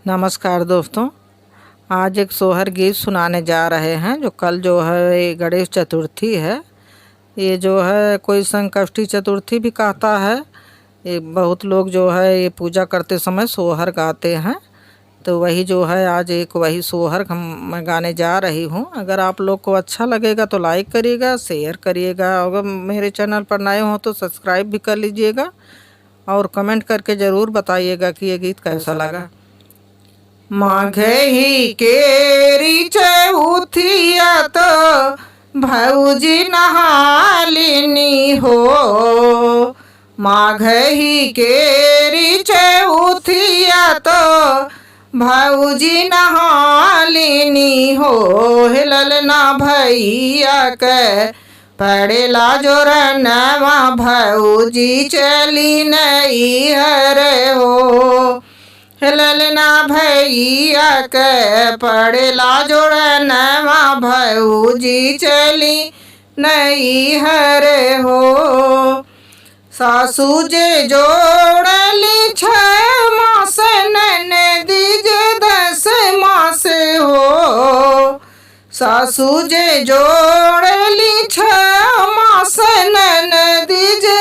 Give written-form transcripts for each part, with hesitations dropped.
नमस्कार दोस्तों। आज एक सोहर गीत सुनाने जा रहे हैं। जो कल जो है ये गणेश चतुर्थी है। ये जो है कोई संकष्टी चतुर्थी भी कहता है। ये बहुत लोग जो है ये पूजा करते समय सोहर गाते हैं। तो वही जो है आज एक वही सोहर मैं गाने जा रही हूँ। अगर आप लोग को अच्छा लगेगा तो लाइक करिएगा, शेयर करिएगा। अगर मेरे चैनल पर नए हों तो सब्सक्राइब भी कर लीजिएगा और कमेंट करके ज़रूर बताइएगा कि ये गीत कैसा लगा। माघे ही केरी चौथिया तो भौजी नहालिनी हो। माघे ही केरी चौथिया तो भौजी नहालिनी हो। ललना भैया के पड़ेला जोरनवा भौजी चली नहीं हरे हो। ललना भैया के पड़ेला जोड़नवा भौजी चली नहीं हरे हो। सासू जे जोड़ली 6 मास ननदी जे 10 मास हो। सासू जे जोड़ली 6 मास ननदी जे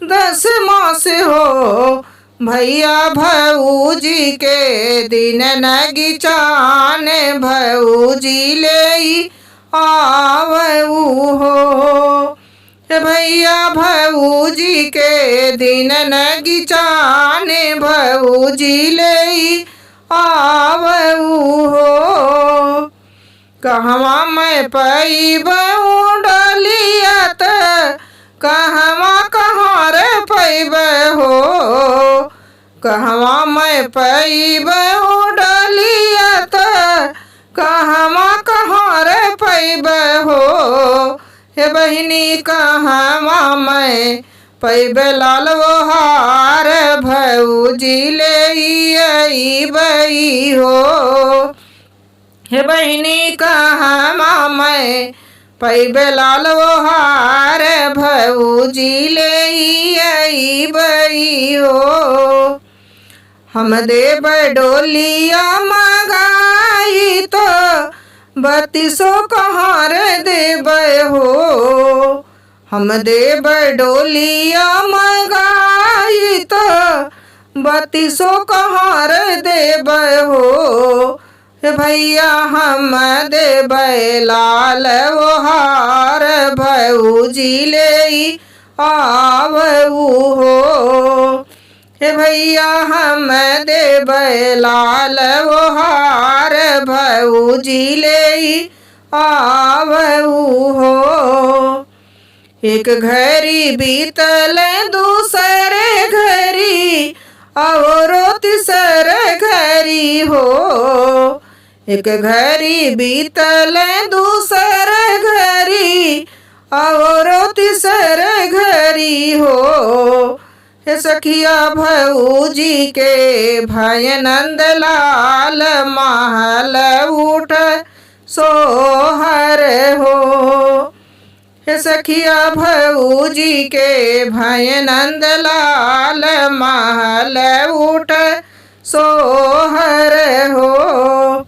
10 मास हो। भैया भौजी के दिन नगिचान भौजी ले आवऊ हो। भैया भौजी के दिन नगिचान भौजी ले आवऊ हो। कहवा मैं पैबऊ डलियत कहवा कहाँ रे पैब हो। कहवा मैं पैब डलियत कहवा कहाँ रे पैब हो। हे बहिनी कहवा मैं पैब लाल हार भौजी ले बई हो। हे बहिनी कहवा मैं पैब लाल हार भौजी ले बई हो। हम देव डोलिया मंगाई तो 3200 कहाँ रे देव हो। हम देव डोलिया मंगाई तो 3200 कहाँ रे देव हो। भैया हम देव लाल हार भौजी ले आवऊ हो। हे भैया हम देव लाल हार भौजी ले आवऊ हो। एक घड़ी बीतल दूसरे घड़ी और तीसर घड़ी हो। एक घड़ी बीतल दूसर घड़ी और तीसर घड़ी हो। हे सखिया भौजी के भाई नंदलाल महल उठ सोहर हो। हे सखिया भौजी के भाई नंदलाल महल उठ सोहर हो।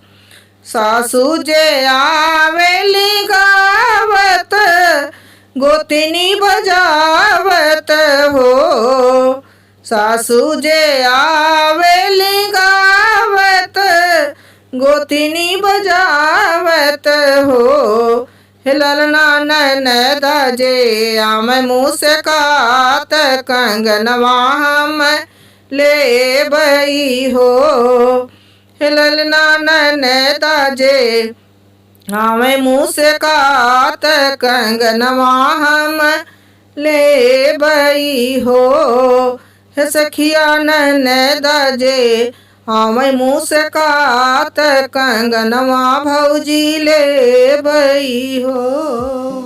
सासू जे आवेली गावत गोतिनी बजावत हो। सासू जे आवेली गावत गोतिनी बजावत हो। ललना ननदा जे आम मुस्कात कंगनवा हम ले बई हो। ललना ननदा जे आवे मुस्कात कंगनवा हम ले बई हो। सखिया ननदा जे आवे मुस्कात कंगनवा भौजी ले बई हो।